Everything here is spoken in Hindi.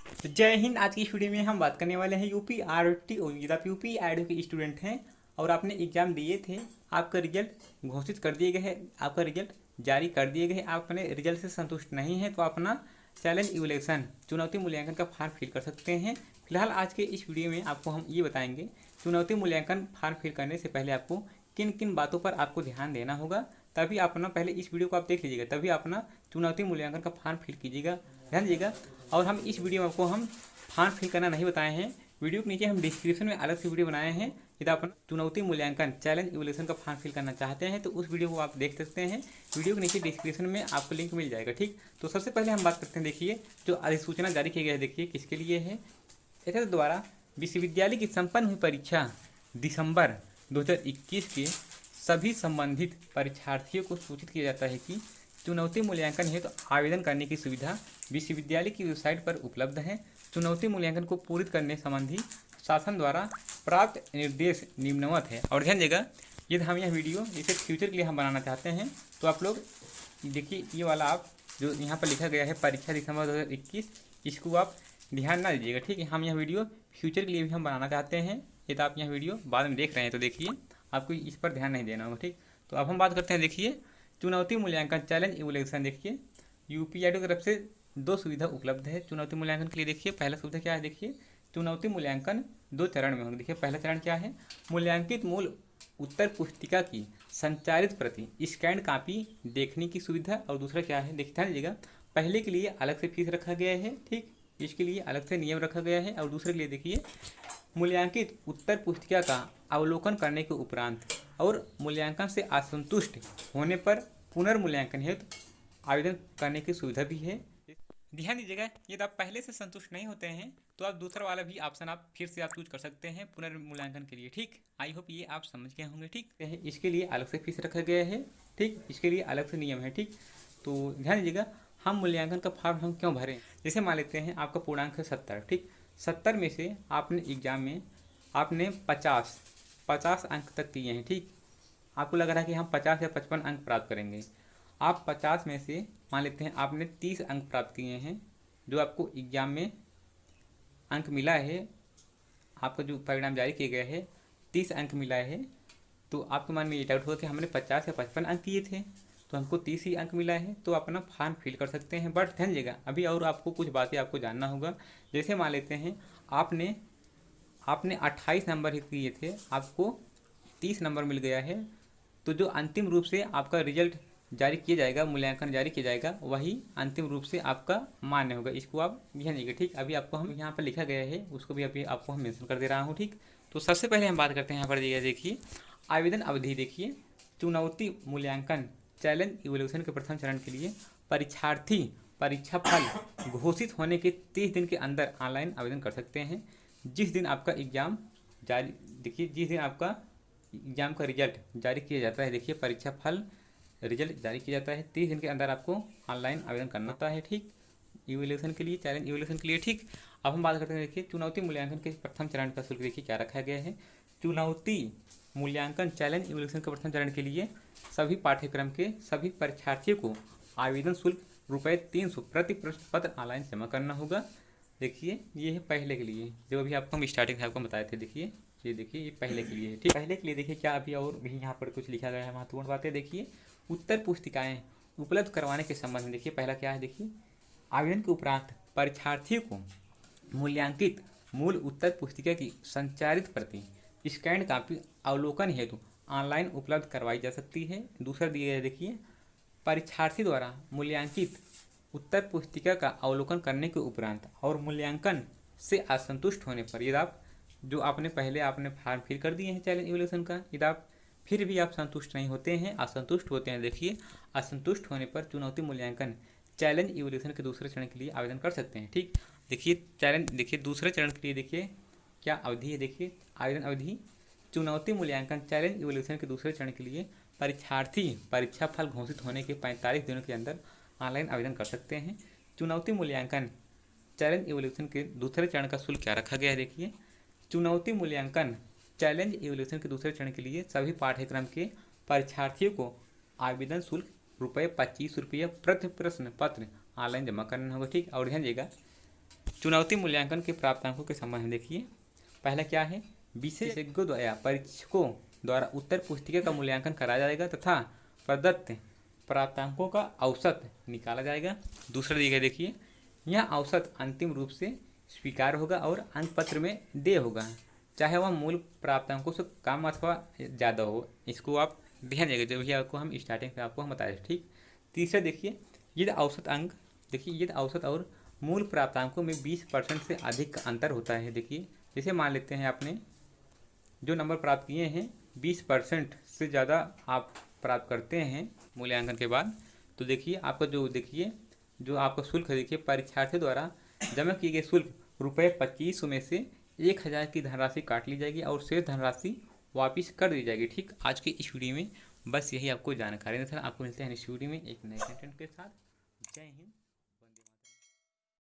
तो जय हिंद। आज की इस वीडियो में हम बात करने वाले हैं यूपी आरटी ओ। यदि आप यूपी आरटी के स्टूडेंट हैं और आपने एग्जाम दिए थे, आपका रिजल्ट घोषित कर दिए गए हैं, आपका रिजल्ट जारी कर दिए गए हैं, आप अपने रिजल्ट से संतुष्ट नहीं हैं, तो अपना चैलेंज इवैल्यूएशन चुनौती मूल्यांकन का फॉर्म फिल कर सकते हैं। फिलहाल आज के इस वीडियो में आपको हम ये बताएंगे चुनौती मूल्यांकन फॉर्म फिल करने से पहले आपको किन किन बातों पर आपको ध्यान देना होगा। तभी अपना पहले इस वीडियो को आप देख लीजिएगा, तभी अपना चुनौती मूल्यांकन का फॉर्म फिल कीजिएगा, ध्यान दीजिएगा। और हम इस वीडियो में आपको हम फॉर्म फिल करना नहीं बताए हैं। वीडियो के नीचे हम डिस्क्रिप्शन में अलग से वीडियो बनाए हैं। यदि आप चुनौती मूल्यांकन चैलेंज इवैल्यूएशन का फॉर्म फिल करना चाहते हैं तो उस वीडियो को आप देख सकते हैं। वीडियो के नीचे डिस्क्रिप्शन में आपको लिंक मिल जाएगा, ठीक। तो सबसे पहले हम बात करते हैं, देखिए जो अधिसूचना जारी की गई है, देखिए किसके लिए है। एथर द्वारा विश्वविद्यालय की संपन्न हुई परीक्षा दिसंबर 2021 के सभी संबंधित परीक्षार्थियों को सूचित किया जाता है कि चुनौती मूल्यांकन हेतु आवेदन करने की सुविधा विश्वविद्यालय की वेबसाइट पर उपलब्ध है। चुनौती मूल्यांकन को पूरित करने संबंधी शासन द्वारा प्राप्त निर्देश निम्नवत है। और ध्यान देगा, यदि हम यह वीडियो इसे फ्यूचर के लिए हम बनाना चाहते हैं तो आप लोग देखिए, ये वाला आप जो यहाँ पर लिखा गया है परीक्षा दिसंबर 2021, इसको आप ध्यान ना दीजिएगा, ठीक है। हम यह वीडियो फ्यूचर के लिए भी हम बनाना चाहते हैं। यदि आप यह वीडियो बाद में देख रहे हैं तो देखिए, आपको इस पर ध्यान नहीं देना होगा, ठीक। तो अब हम बात करते हैं, देखिए चुनौती मूल्यांकन चैलेंज इवैल्यूएशन। देखिए यूपीआईडी की तरफ से दो सुविधा उपलब्ध है चुनौती मूल्यांकन के लिए। देखिए पहला सुविधा क्या है, देखिए चुनौती मूल्यांकन 2 चरण में होगा। देखिए पहला चरण क्या है, मूल्यांकित मूल उत्तर पुस्तिका की संचारित प्रति स्कैन कापी देखने की सुविधा। और दूसरा क्या है, देखिए ध्यान दीजिएगा, पहले के लिए अलग से फीस रखा गया है, ठीक, इसके लिए अलग से नियम रखा गया है। और दूसरे के लिए देखिए मूल्यांकित उत्तर पुस्तिका का अवलोकन करने के उपरांत और मूल्यांकन से असंतुष्ट होने पर पुनर्मूल्यांकन हेतु आवेदन करने की सुविधा भी है। ध्यान दीजिएगा, यदि आप पहले से संतुष्ट नहीं होते हैं तो आप दूसरा वाला भी ऑप्शन आप फिर से आप चूज कर सकते हैं पुनर्मूल्यांकन के लिए, ठीक। आई होप ये आप समझ गए होंगे, ठीक है। इसके लिए अलग से फीस रखा गया है, ठीक, इसके लिए अलग से नियम है, ठीक। तो ध्यान दीजिएगा, हम मूल्यांकन का फॉर्म हम क्यों भरें। जैसे मान लेते हैं आपका पूर्णांक है 70, ठीक। 70 में से आपने एग्जाम में आपने 50 अंक तक किए हैं, ठीक। आपको लग रहा है कि हम 50 या 55 अंक प्राप्त करेंगे। आप 50 में से मान लेते हैं आपने 30 अंक प्राप्त किए हैं, जो आपको एग्जाम में अंक मिला है, आपका जो परिणाम जारी किया गया है 30 अंक मिला है। तो आपके मन में ये डाउट होगा कि हमने 50 या 55 अंक किए थे तो हमको 30 ही अंक मिला है, तो अपना फॉर्म फिल कर सकते हैं। बट ध्यान दीजिएगा, अभी और आपको कुछ बातें आपको जानना होगा। जैसे मान लेते हैं आपने 28 नंबर ही किए थे, आपको 30 नंबर मिल गया है, तो जो अंतिम रूप से आपका रिजल्ट जारी किया जाएगा, मूल्यांकन जारी किया जाएगा, वही अंतिम रूप से आपका मान्य होगा। इसको आप ध्यान दीजिएगा, ठीक। अभी आपको हम यहाँ पर लिखा गया है, उसको भी अभी आपको हम मेंशन कर दे रहा हूँ, ठीक। तो सबसे पहले हम बात करते हैं यहाँ पर, देखिए आवेदन अवधि। देखिए चुनौती मूल्यांकन चैलेंज इवैल्यूएशन के प्रथम चरण के लिए परीक्षार्थी परीक्षा फल घोषित होने के 30 दिन के अंदर ऑनलाइन आवेदन कर सकते हैं। जिस दिन आपका एग्जाम जारी, देखिए जिस दिन आपका एग्जाम का रिजल्ट जारी किया जाता है, देखिए परीक्षा फल रिजल्ट जारी किया जाता है, 30 दिन के अंदर आपको ऑनलाइन आवेदन करना होता है, ठीक, इवैल्यूएशन के लिए, चैलेंज इवैल्यूएशन के लिए, ठीक। अब हम बात करते हैं, देखिए चुनौती मूल्यांकन के प्रथम चरण का शुल्क देखिए क्या रखा गया है। चुनौती मूल्यांकन चैलेंज इवैल्यूएशन के प्रथम चरण के लिए सभी पाठ्यक्रम के सभी परीक्षार्थियों को आवेदन शुल्क ₹300 प्रति प्रश्न पत्र ऑनलाइन जमा करना होगा। देखिए ये है पहले के लिए, जो अभी आपको हम स्टार्टिंग से आपको बताए थे। देखिए ये पहले के लिए है, ठीक। पहले के लिए देखिए क्या अभी और भी यहाँ पर कुछ लिखा गया है महत्वपूर्ण बातें। देखिए उत्तर पुस्तिकाएं उपलब्ध करवाने के संबंध में, देखिए पहला क्या है, देखिए आवेदन के उपरांत परीक्षार्थियों को मूल्यांकित मूल उत्तर पुस्तिका की संचारित प्रति स्कैन कापी अवलोकन हेतु ऑनलाइन उपलब्ध करवाई जा सकती है। दूसरा दिया गया है, देखिए परीक्षार्थी द्वारा मूल्यांकित उत्तर पुस्तिका का अवलोकन करने के उपरांत और मूल्यांकन से असंतुष्ट होने पर, यदि आप जो आपने पहले आपने फॉर्म फिल कर दिए हैं चैलेंज इवैल्यूएशन का, यदि आप फिर भी आप संतुष्ट नहीं होते हैं, असंतुष्ट होते हैं, देखिए असंतुष्ट होने पर चुनौती मूल्यांकन चैलेंज इवैल्यूएशन के दूसरे चरण के लिए आवेदन कर सकते हैं, ठीक। देखिए चैलेंज, देखिए दूसरे चरण के लिए देखिए क्या अवधि है, देखिए आवेदन अवधि चुनौती मूल्यांकन चैलेंज इवैल्यूएशन के दूसरे चरण के लिए परीक्षार्थी परीक्षा फल घोषित होने के 45 दिनों के अंदर ऑनलाइन आवेदन कर सकते हैं। चुनौती मूल्यांकन चैलेंज इवैल्यूएशन के दूसरे चरण का शुल्क क्या रखा गया है, देखिए चुनौती मूल्यांकन चैलेंज इवैल्यूएशन के दूसरे चरण के लिए सभी पाठ्यक्रम के परीक्षार्थियों को आवेदन शुल्क ₹25 प्रति प्रश्न पत्र ऑनलाइन जमा करना होगा, ठीक। और ध्यान दीजिएगा, चुनौती मूल्यांकन के प्राप्तांकों के संबंध में देखिए, पहला क्या है, विशेषज्ञों द्वारा परीक्षकों द्वारा उत्तर पुस्तिका का मूल्यांकन कराया जाएगा तथा प्रदत्त प्राप्तांकों का औसत निकाला जाएगा। दूसरा दिया देखिए, यह औसत अंतिम रूप से स्वीकार होगा और अंक पत्र में दे होगा, चाहे वह मूल प्राप्तांकों से कम अथवा ज़्यादा हो। इसको आप ध्यान देंगे जब भी आपको हम स्टार्टिंग में आपको हम बताए, ठीक। तीसरा देखिए, यदि औसत अंक, देखिए यदि औसत और मूल प्राप्तांकों में 20% से अधिक का अंतर होता है। देखिए जैसे मान लेते हैं आपने जो नंबर प्राप्त किए हैं 20% से ज़्यादा आप प्राप्त करते हैं मूल्यांकन के बाद, तो देखिए आपका जो आपका शुल्क है, देखिए परीक्षार्थी द्वारा जमा किए गए शुल्क ₹2500 में से 1000 की धनराशि काट ली जाएगी और शेष धनराशि वापस कर दी जाएगी, ठीक। आज की इस वीडियो में बस यही आपको जानकारी था। आपको मिलते हैं इस वीडियो में एक नए कंटेंट के साथ। जय हिंद।